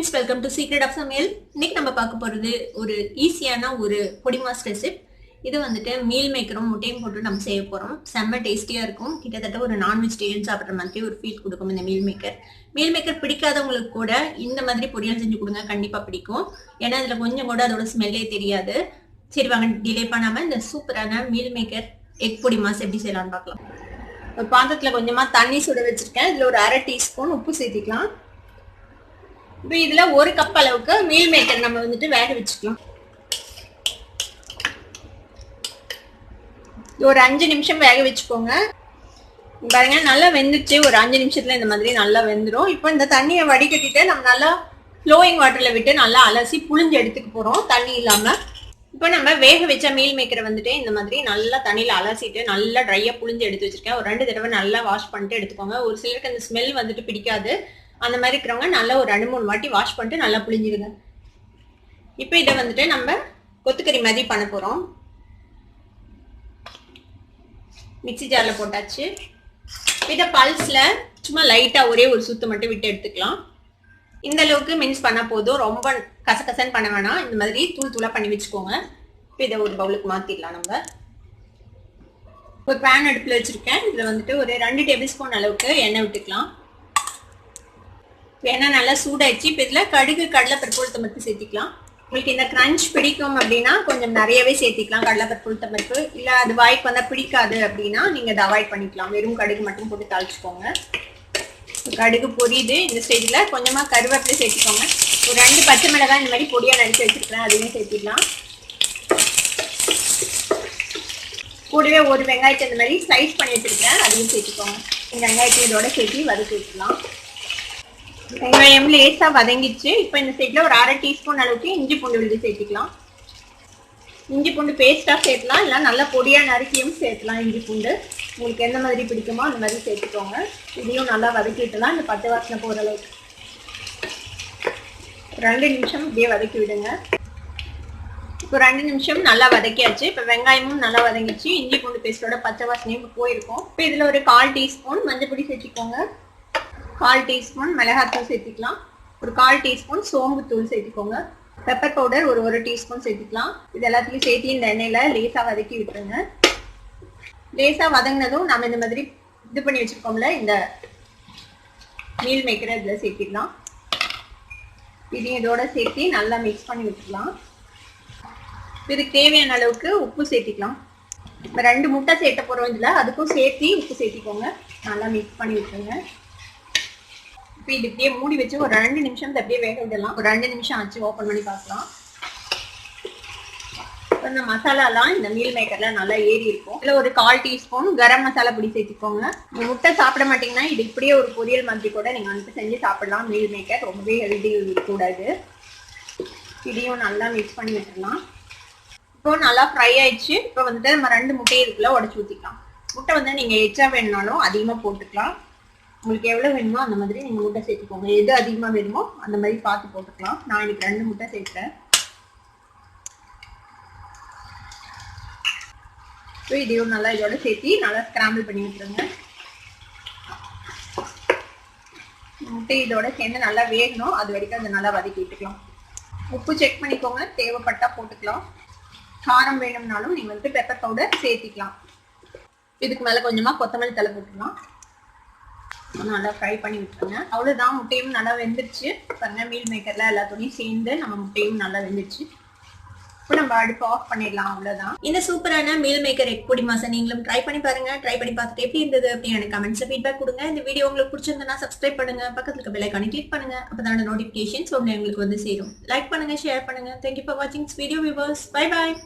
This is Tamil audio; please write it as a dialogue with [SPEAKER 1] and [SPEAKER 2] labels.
[SPEAKER 1] Friends, welcome to secret of Samayal. இன்னைக்கு நம்ம பார்க்க போறது ஒரு ஈஸியான ஒரு பொடி மாஸ் ரெசிபி. இது வந்துட்டு மீல் மேக்கரும் முட்டையும் போட்டு நம்ம செய்ய போறோம். செம்ம டேஸ்டியா இருக்கும். கிட்டத்தட்ட ஒரு நான் வெஜிடேரியன் சாப்பிட்ற மாதிரி ஒரு ஃபீல் கொடுக்கும் இந்த மீல் மேக்கர். மீல் மேக்கர் பிடிக்காதவங்களுக்கு கூட இந்த மாதிரி பொரியல் செஞ்சு கொடுங்க, கண்டிப்பா பிடிக்கும். ஏன்னா இதுல கொஞ்சம் கூட அதோட ஸ்மெல்லே தெரியாது. சரி வாங்க, டிலே பண்ணாம இந்த சூப்பரான மீல் மேக்கர் எக் பொடி மாஸ் எப்படி செய்யலாம்னு பார்க்கலாம். ஒரு பாத்திரத்துல கொஞ்சமா தண்ணி சுட வச்சிருக்கேன். இதுல ஒரு 1/2 டீஸ்பூன் உப்பு சேர்த்திக்கலாம். இப்போ இதுல 1 கப் அளவுக்கு மீல் மேக்கர் நம்ம வந்துட்டு வேக வச்சுக்கலாம். ஒரு 5 நிமிஷம் வேக வச்சுக்கோங்க. பாருங்க, நல்லா வெந்துச்சு. ஒரு 5 நிமிஷத்துல இந்த மாதிரி நல்லா வெந்துடும். இப்போ இந்த தண்ணியை வடிகட்டிட்டு நம்ம நல்லா ஃப்ளோயிங் வாட்டர்ல விட்டு நல்லா அலசி புளிஞ்சு எடுத்துக்க போறோம், தண்ணி இல்லாம. இப்போ நம்ம வேக வச்ச மீல் மேக்கரை வந்துட்டு இந்த மாதிரி நல்லா தண்ணியில அலசிட்டு நல்லா ட்ரையா புளிஞ்சு எடுத்து வச்சிருக்கேன். ஒரு 2 தடவை நல்லா வாஷ் பண்ணிட்டு எடுத்துக்கோங்க. ஒரு சிலருக்கு அந்த ஸ்மெல் வந்துட்டு பிடிக்காது. அந்த மாதிரி இருக்கிறவங்க நல்லா ஒரு 2-3 வாட்டி வாஷ் பண்ணிட்டு நல்லா புளிஞ்சிடுங்க. இப்போ இதை வந்துட்டு நம்ம கொத்துக்கறி மாதிரி பண்ண போறோம். மிக்சி ஜார்ல போட்டாச்சு. இதை பல்ஸ்ல சும்மா லைட்டா ஒரே ஒரு சுத்து மட்டும் விட்டு எடுத்துக்கலாம். இந்த அளவுக்கு மின்ஸ் பண்ணா போதும், ரொம்ப கசகசன்னு பண்ண வேணாம். இந்த மாதிரி தூள் தூளா பண்ணி வச்சுக்கோங்க. இப்போ இதை ஒரு பவுலுக்கு மாத்திடலாம். நம்ம ஒரு பேன் அடுப்புல வச்சிருக்கேன். இதுல வந்துட்டு ஒரு 2 டேபிள் ஸ்பூன் அளவுக்கு எண்ணெய் விட்டுக்கலாம். எண்ணெய் நல்லா சூடாயிடுச்சு. இப்போ இதுல கடுகு, கடலைப்பருப்பு, உளுத்தம்பருப்பு சேர்த்திக்கலாம். உங்களுக்கு இந்த கிரன்ச் பிடிக்கும் அப்படின்னா கொஞ்சம் நிறையவே சேர்த்திக்கலாம் கடலைப்பருப்பு, உளுத்தம்பருப்பு. இல்லை அது வாய்க்கு வந்தால் பிடிக்காது அப்படின்னா நீங்கள் அதை அவாய்ட் பண்ணிக்கலாம். வெறும் கடுகு மட்டும் போட்டு தாளிச்சுக்கோங்க. கடுகு பொரியுது. இந்த ஸ்டேஜில் கொஞ்சமாக கருவேப்பிலை சேர்த்துக்கோங்க. ஒரு 2 பச்சை மிளகாய் இந்த மாதிரி பொடியாக நறுக்கி வச்சுருக்கிறேன், அதையும் சேர்த்திக்கலாம். கூடவே ஒரு வெங்காயத்தை இந்த மாதிரி ஸ்லைஸ் பண்ணி வச்சுருக்கேன், அதையும் சேர்த்துக்கோங்க. இந்த வெங்காயத்தை இதோட சேர்த்து வதக்கி வச்சுக்கலாம். வெங்காயம் லேசா வதங்கிச்சு. இப்போ இந்த சைட்ல ஒரு 1/2 டீஸ்பூன் அளவுக்கு இஞ்சி பூண்டு விழுது சேர்த்துக்கலாம். இஞ்சி பூண்டு பேஸ்டா சேர்க்கலாம், இல்லை நல்லா பொடியா நறுக்கியும் சேர்க்கலாம். இஞ்சி பூண்டு உங்களுக்கு எந்த மாதிரி பிடிக்குமோ அந்த மாதிரி சேர்த்துக்கோங்க. இதையும் நல்லா வதக்கிட்டுலாம் இந்த பச்சை வாசனை போகிற அளவுக்கு 2 நிமிஷம் இப்படியே வதக்கி விடுங்க. இப்போ 2 நிமிஷம் நல்லா வதக்கியாச்சு. இப்போ வெங்காயமும் நல்லா வதங்கிச்சு. இஞ்சி பூண்டு பேஸ்டோட பச்சை வாசனையும் இப்போ போயிருக்கும். இப்போ இதில் ஒரு 1/4 டீஸ்பூன் மஞ்சள் பொடி சேர்த்துக்கோங்க. 1/4 டீஸ்பூன் மிளகாத்தூள் சேர்த்துக்கலாம். ஒரு 1/4 டீஸ்பூன் சோம்பு தூள் சேர்த்துக்கோங்க. பெப்பர் பவுடர் ஒரு டீஸ்பூன் சேர்த்துக்கலாம். இது எல்லாத்தையும் சேர்த்து இந்த எண்ணெயில லேசா வதக்கி விட்டுருங்க. லேசா வதங்கினதும் நம்ம இந்த மாதிரி இது பண்ணி வச்சிருக்கோம்ல இந்த மீல் மேக்கரை இதுல சேர்த்திடலாம். இதையும் இதோட சேர்த்து நல்லா மிக்ஸ் பண்ணி விட்டுக்கலாம். இதுக்கு தேவையான அளவுக்கு உப்பு சேர்த்திக்கலாம். இப்போ 2 முட்டை சேர்த்த போறோம் இதுல, அதுக்கும் சேர்த்து உப்பு சேர்த்திக்கோங்க. நல்லா மிக்ஸ் பண்ணி விட்டுருங்க. இது இப்படியே மூடி வச்சு ஒரு 2 நிமிஷம் அப்படியே வேக விடலாம். ஒரு 2 நிமிஷம் ஆச்சு, ஓப்பன் பண்ணி பார்க்கலாம். இந்த மசாலாலாம் இந்த மீல் மேக்கர்ல நல்லா ஏறி இருக்கும். இதுல ஒரு 1/4 டீஸ்பூன் கரம் மசாலா பொடி சேர்த்துக்கோங்க. முட்டை சாப்பிட மாட்டீங்கன்னா இது இப்படியே ஒரு பொரியல் மாதிரி கூட நீங்க வந்துட்டு செஞ்சு சாப்பிடலாம். மீல் மேக்கர் ரொம்பவே ஹெல்தி கூடாது. இதையும் நல்லா மிக்ஸ் பண்ணி விட்டுடலாம். இப்போ நல்லா ஃப்ரை ஆயிடுச்சு. இப்போ வந்துட்டு நம்ம 2 முட்டையை இதுக்குள்ள உடச்சு ஊற்றிக்கலாம். முட்டை வந்து நீங்க எச்சா வேணும்னாலும் அதிகமா போட்டுக்கலாம். உங்களுக்கு எவ்வளவு வேணுமோ அந்த மாதிரி நீங்க முட்டை சேர்த்துக்கோங்க. எது அதிகமா வேணுமோ அந்த மாதிரி பார்த்து போட்டுக்கலாம். நான் இன்னைக்கு 2 முட்டை சேர்த்தேன். இதையும் நல்லா இதோட சேர்த்து நல்லா ஸ்கிராம்பிள் பண்ணி விட்டுருங்க. முட்டை இதோட சேர்ந்து நல்லா வேகணும், அது வரைக்கும் அதை நல்லா வதக்கி விட்டுக்கலாம். உப்பு செக் பண்ணிக்கோங்க, தேவைப்பட்டா போட்டுக்கலாம். காரம் வேணும்னாலும் நீங்க வந்து பெப்பர் பவுடர் சேர்த்திக்கலாம். இதுக்கு மேல கொஞ்சமா கொத்தமல்லி தழை போட்டுக்கலாம். நல்லா ஃப்ரை பண்ணி விட்டுருங்க. அவ்வளவுதான், முட்டையும் நல்லா வெந்துருச்சு. பாருங்க, மீல் மேக்கர்ல எல்லாத்தையும் சேர்ந்து நம்ம முட்டையும் நல்லா வெந்துருச்சு. இப்போ நம்ம அடுப்பு ஆஃப் பண்ணிடலாம். அவ்வளவுதான். இந்த சூப்பரான மீல் மேக்கர் எக் பொடி மாசம் நீங்களும் ட்ரை பண்ணி பாருங்க. ட்ரை பண்ணி பார்த்துட்டு எப்படி இருந்தது அப்படின்னு எனக்கு கமெண்ட்ஸ்ல ஃபீட்பேக் கொடுங்க. இந்த வீடியோ உங்களுக்கு பிடிச்சிருந்தா சப்ஸ்கிரைப் பண்ணுங்க, பக்கத்துல இருக்க பெல் ஐகானை கிளிக் பண்ணுங்க. அப்பதான் நோட்டிபிகேஷன்ஸ் உங்களுக்கு வந்து சேரும். லைக் பண்ணுங்க, ஷேர் பண்ணுங்க. தேங்க்யூ ஃபார் வாட்சிங் வீடியோ வியூவர்ஸ். Bye bye.